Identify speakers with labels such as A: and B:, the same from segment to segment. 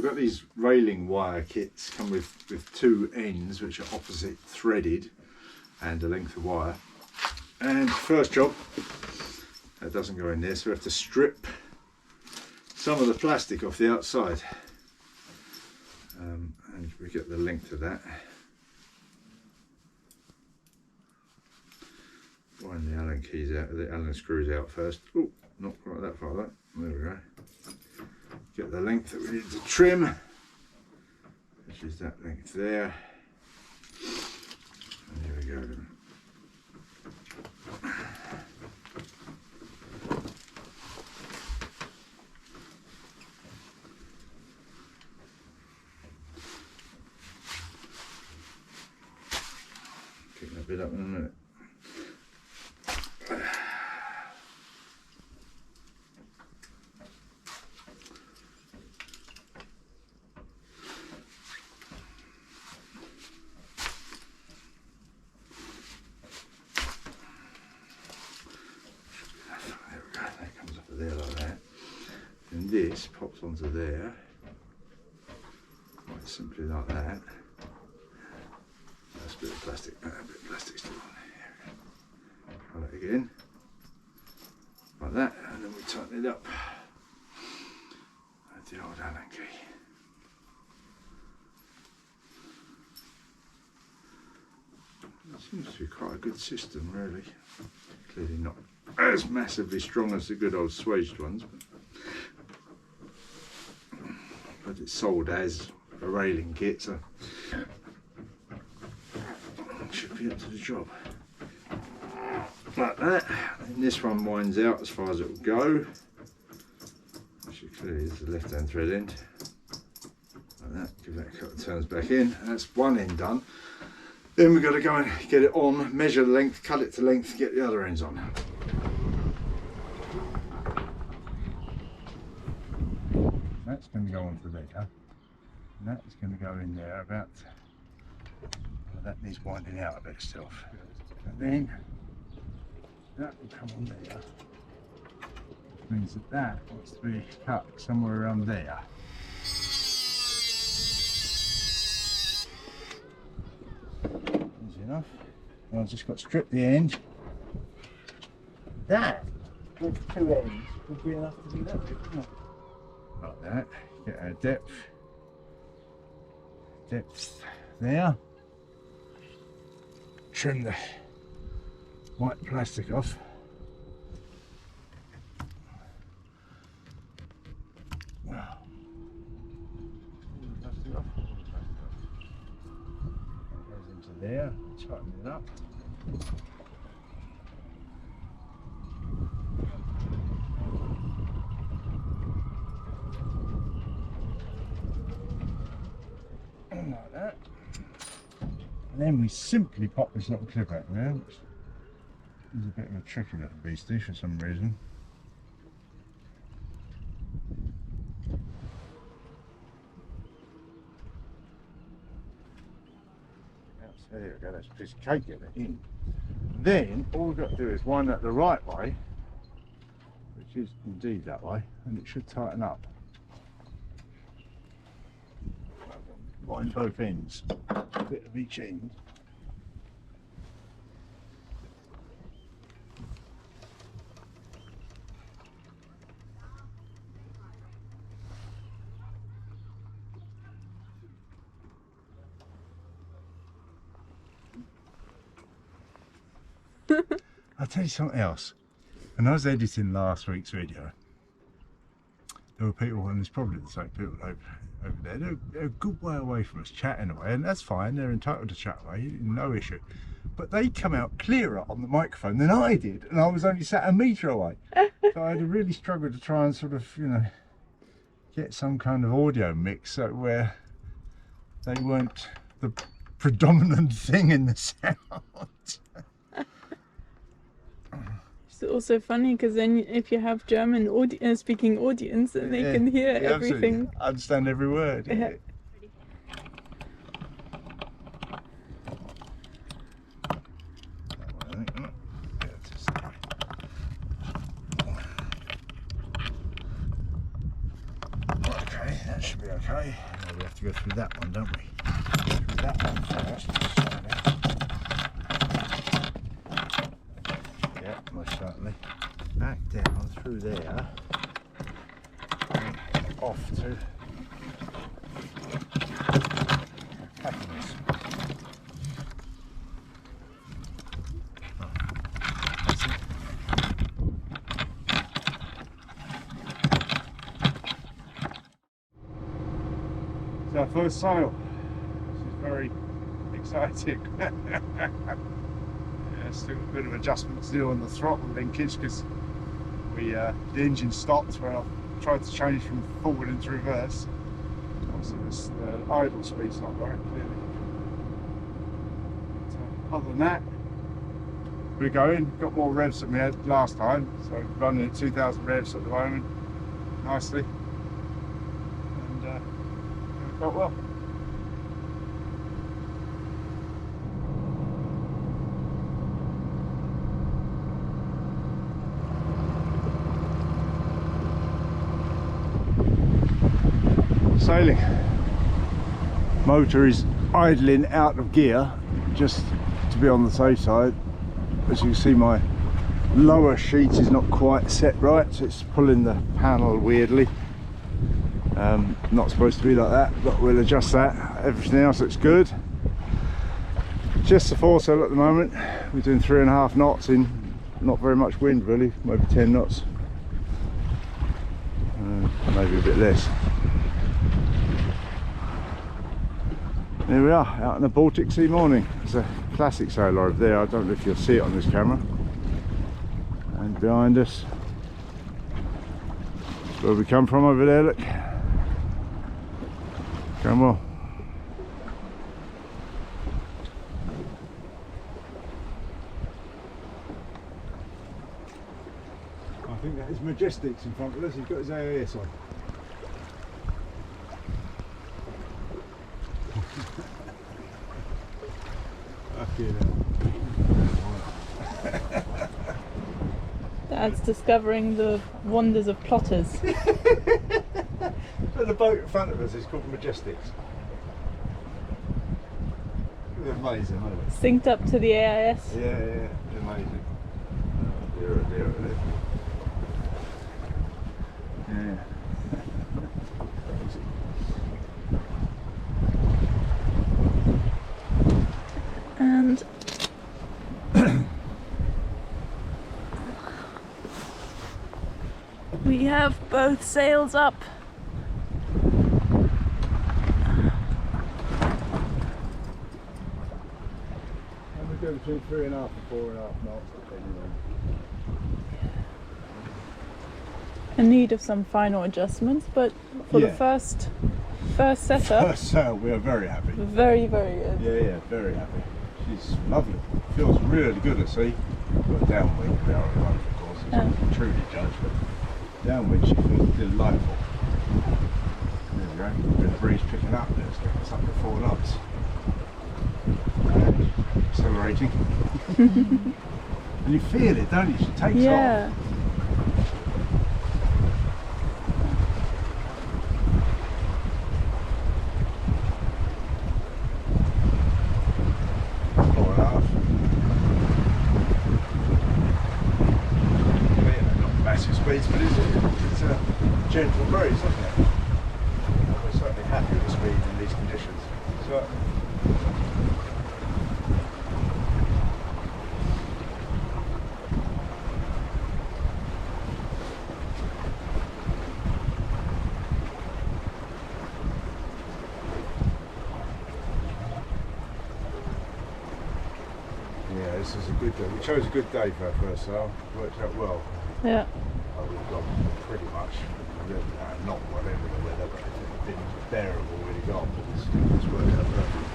A: we've got these railing wire kits come with two ends which are opposite threaded and a length of wire. And first job, that doesn't go in there, so we have to strip some of the plastic off the outside. And we get the length of that. Wind the Allen keys out, the Allen screws out first. Oh, not quite that far, that. There we go. Get the length that we need to trim, which is that length there. And here we go. Pick that bit up in a minute. This pops onto there, quite simply like that. That's a bit of plastic, a bit of plastic still on there. Try that again, like that, and then we tighten it up with the old Allen key. It seems to be quite a good system, really. Clearly not as massively strong as the good old swaged ones, but it's sold as a railing kit, so it should be up to the job. Like that. And this one winds out as far as it will go, which clearly is the left hand thread end. Like that. Give that a couple of turns back in. That's one end done. Then we've got to go and get it on, measure the length, cut it to length, get the other ends on. That's going to go onto there, and that's going to go in there about, well, that needs winding out a bit still. And then that will come on there, which means that that wants to be cut somewhere around there. Easy enough. And I've just got to strip the end. That, with two ends, would be enough to do that bit, wouldn't it? Like that, get our depth there, trim the white plastic off, that goes into there, tighten it up. Like that, and then we simply pop this little clip out there, which is a bit of a tricky little beastie for some reason. So there we go, that's a piece of cake, get it in. Then all we've got to do is wind that the right way, which is indeed that way, and it should tighten up. Wind both ends, a bit of each end. I'll tell you something else. When I was editing last week's video, there were people, and there's probably the same people over there, they're a good way away from us, chatting away, and that's fine, they're entitled to chat away, no issue. But they come out clearer on the microphone than I did, and I was only sat a metre away. So I had to really struggle to try and sort of, you know, get some kind of audio mix where they weren't the predominant thing in the sound.
B: It's also funny because then if you have German speaking audience, then they can hear everything.
A: Absolutely. Understand every word.
B: Yeah.
A: Okay, that should be okay. to go through that one, don't we? Through that one first. Yeah, most certainly. Back down through there. And off to happiness. Oh, that's it. It's our first sail. This is very exciting. Yeah, still a bit of adjustment to do on the throttle linkage because the engine stopped when I tried to change from forward into reverse. Obviously the idle speed's not right, clearly. But, other than that, we're going. Got more revs than we had last time, so running at 2,000 revs at the moment, nicely. And going quite well. Sailing. Motor is idling out of gear just to be on the safe side. As you can see, my lower sheet is not quite set right, so it's pulling the panel weirdly. Not supposed to be like that, but we'll adjust that. Everything else looks good. Just the foresail at the moment. We're doing 3.5 knots in not very much wind really, maybe 10 knots. Maybe a bit less. There we are, out in the Baltic Sea morning. There's a classic sailor over there. I don't know if you'll see it on this camera. And behind us, where we come from over there, look. Going well. I think that is Majestics in front of us. He's got his AIS on.
B: Dad's discovering the wonders of plotters.
A: So the boat in front of us is called Majestics. They're amazing, aren't they?
B: Synced up to the AIS.
A: Yeah, they're amazing. Oh dear, oh dear, oh dear. Yeah.
B: And we have both sails up.
A: And we go between 3.5 and 4.5 knots.
B: In need of some final adjustments, but for the first setup,
A: First sail, we are very happy.
B: very, very good.
A: Yeah, very happy. She's lovely. Feels really good at sea. Got downwind, we are at the moment, of course. It's truly judged, but downwind she feels delightful. There we go. A bit of breeze picking up. Let's get us up to 4 knots. Accelerating. And you feel it, don't you? She takes off. Speeds, but it's a gentle breeze, isn't it? And we're certainly happy with the speed in these conditions. So, yeah, this is a good day. We chose a good day for our first sail. Worked out well.
B: Yeah.
A: We've got pretty much, not whatever the weather, but it's been bearable when you got, but it's worked out perfect.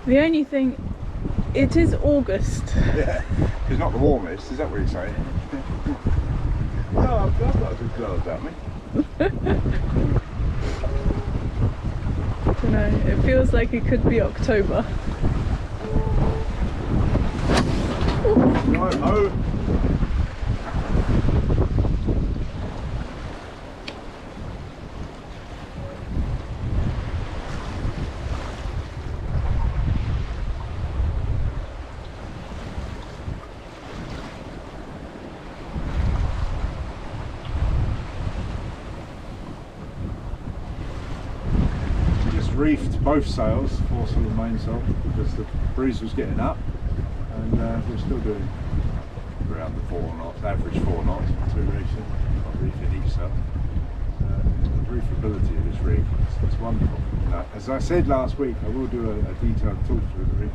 B: The only thing, it is August.
A: Yeah, it's not the warmest, is that what you're saying? No, I've got a good glow about me.
B: I don't know, it feels like it could be October.
A: Right, ho. reefed both sails, foresail and mainsail, because the breeze was getting up, and we're still doing around the 4 knots, average 4 knots, 2 reefs, not reefing each sail. The reefability of this rig, it's wonderful. As I said last week, I will do a detailed talk through the rig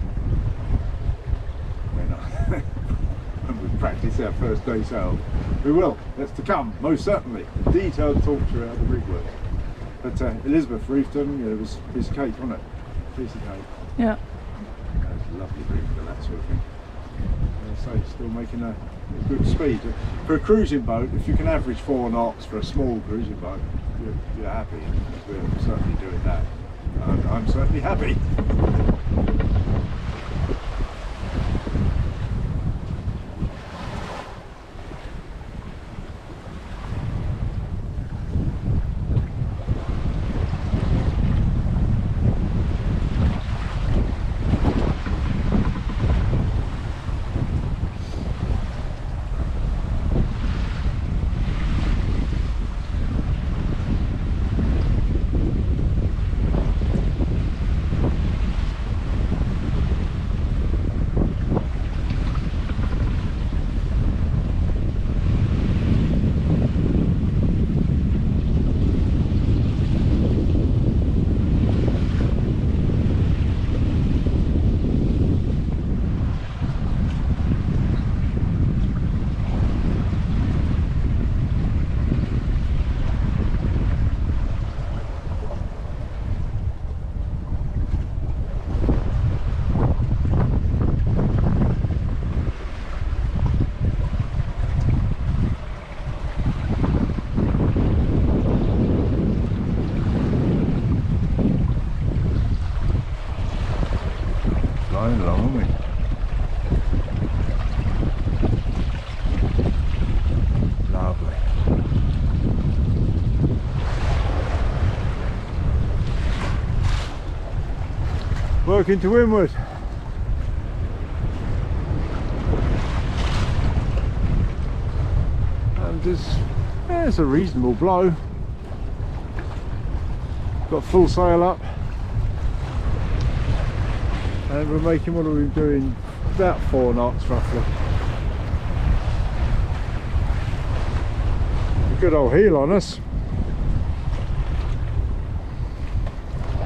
A: when we practice our first day sail. We will, that's to come, most certainly. A detailed talk through how the rig works. But Elizabeth reefed them, you know, it was piece of cake, wasn't it? Piece of cake.
B: Yeah.
A: That's a lovely rig for that sort of thing. So it's still making a good speed. For a cruising boat, if you can average 4 knots for a small cruising boat, you're happy. We're certainly doing that. I'm certainly happy. Flying along, aren't we? Lovely. Working to windward. And there's a reasonable blow. Got full sail up. And we're making, what are we doing? About 4 knots roughly. A good old heel on us.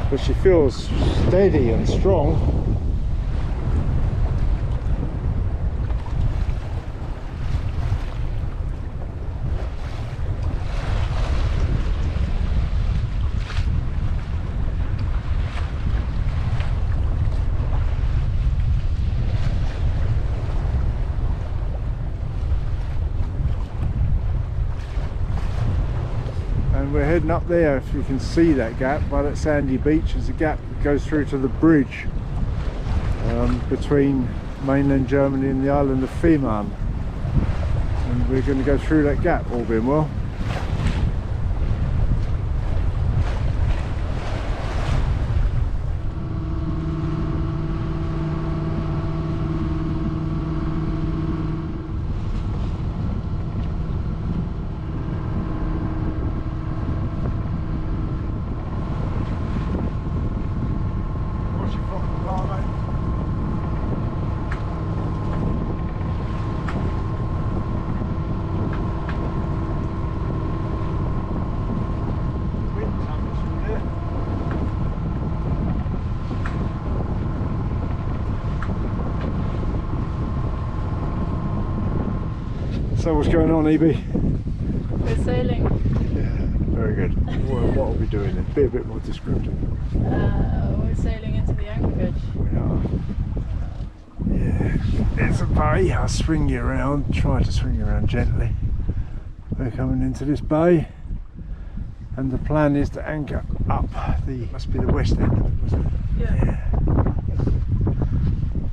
A: But she feels steady and strong. We're heading up there, if you can see that gap by that sandy beach. There's a gap that goes through to the bridge between mainland Germany and the island of Fehmarn, and we're going to go through that gap, all being well. So what's going on, EB?
B: We're sailing.
A: Yeah, very good. What are we doing then? Be a bit more descriptive.
B: We're sailing into the anchorage.
A: We are. Yeah, it's a bay. I'll swing you around, try to swing you around gently. We're coming into this bay, and the plan is to anchor up the, must be the west end of it, wasn't it?
B: Yeah.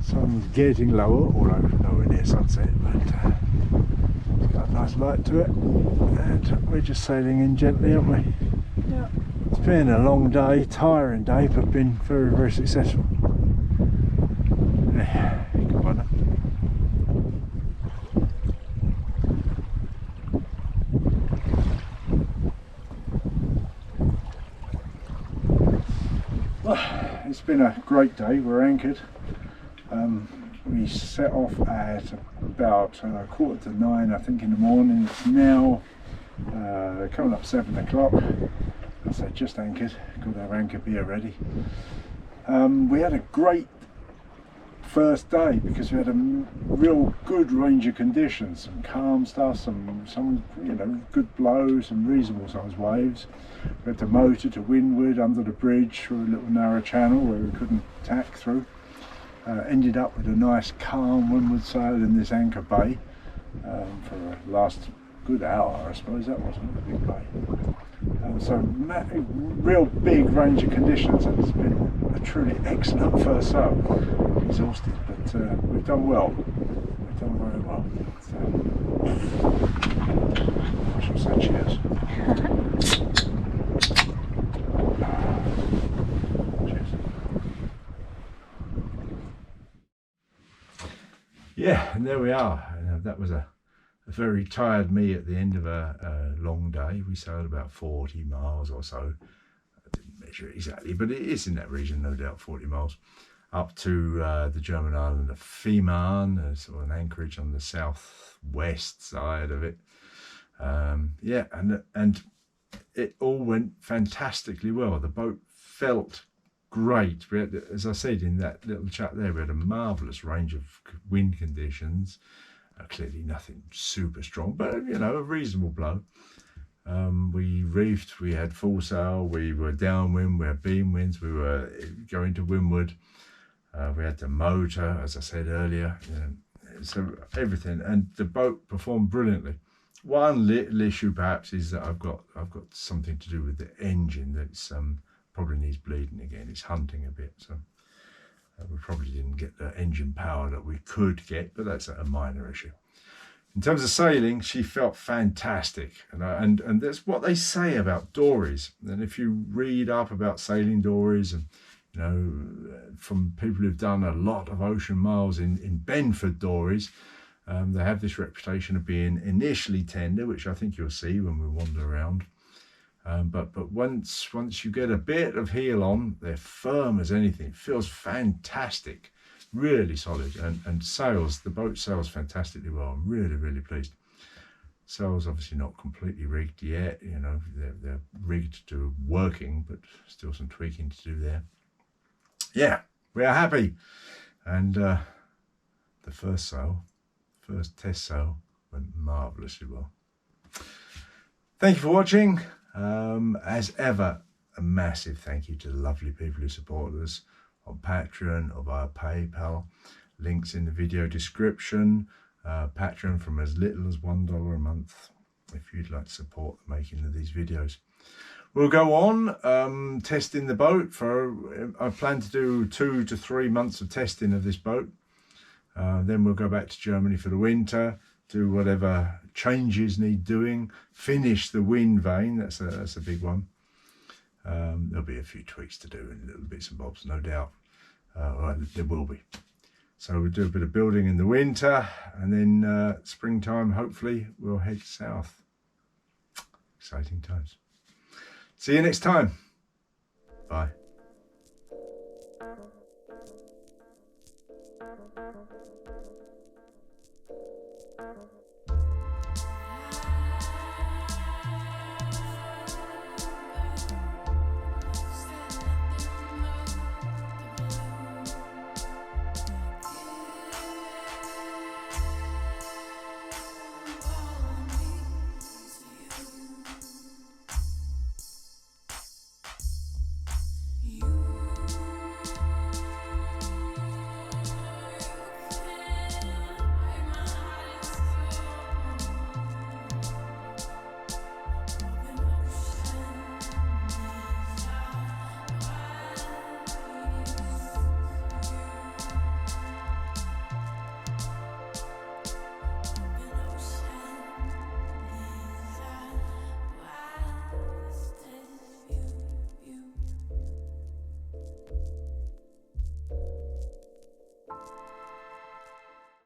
A: Sun's getting lower, although nowhere near sunset, but it's got a nice light to it, and we're just sailing in gently, aren't we?
B: Yeah.
A: It's been a long day, tiring day, but been very, very successful. Yeah, come on. Well, it's been a great day. We're anchored. We set off at about 8:45, I think, in the morning. It's now coming up 7 o'clock. As I say, just anchored. Got our anchor beer ready. We had a great first day because we had a real good range of conditions, some calm stuff, some good blows, some reasonable sized waves. We had the motor to windward under the bridge through a little narrow channel where we couldn't tack through. Ended up with a nice calm windward sail in this anchor bay for the last good hour, I suppose. That wasn't a big bay. So real big range of conditions, and it's been a truly excellent first sail. Exhausted, but we've done well. We've done very well. So I shall say cheers. Yeah, and there we are. That was a very tired me at the end of a long day. We sailed about 40 miles or so. I didn't measure it exactly, but it is in that region, no doubt, 40 miles. Up to the German island of Fehmarn, sort of an anchorage on the southwest side of it. Yeah, and it all went fantastically well. The boat felt great. We had, as I said in that little chat there, we had a marvellous range of wind conditions. Clearly nothing super strong, but a reasonable blow. We reefed, we had full sail, we were downwind, we had beam winds, we were going to windward. We had the motor, as I said earlier, so everything, and the boat performed brilliantly. One little issue perhaps is that I've got something to do with the engine that's probably needs bleeding again. It's hunting a bit, so we probably didn't get the engine power that we could get, but that's a minor issue. In terms of sailing, she felt fantastic, and that's what they say about dories. And if you read up about sailing dories, and from people who've done a lot of ocean miles in Benford dories, they have this reputation of being initially tender, which I think you'll see when we wander around. But once you get a bit of heel on, they're firm as anything. It feels fantastic, really solid, and the boat sails fantastically well. I'm really pleased. Sails obviously not completely rigged yet. They're rigged to working, but still some tweaking to do there. Yeah, we are happy, and the first test sail went marvellously well. Thank you for watching. As ever, a massive thank you to the lovely people who support us on Patreon or via PayPal. Links in the video description. Patreon from as little as $1 a month if you'd like to support the making of these videos. We'll go on testing the boat I plan to do 2 to 3 months of testing of this boat. Then we'll go back to Germany for the winter, do whatever changes need doing, finish the wind vane. That's a big one. There'll be a few tweaks to do and little bits and bobs, no doubt. There will be. So we'll do a bit of building in the winter, and then springtime, hopefully, we'll head south. Exciting times. See you next time. Bye.